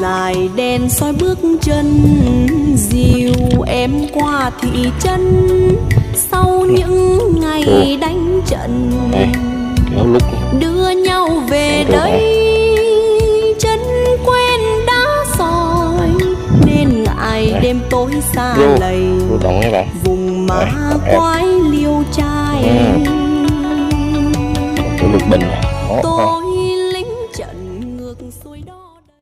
dài đèn soi bước chân, dìu em qua thị trấn sau những ngày đánh trận. Đưa nhau về đây chân quen đã soi, nên ngại đêm tối xa lầy vùng má quái liêu trai. Tôi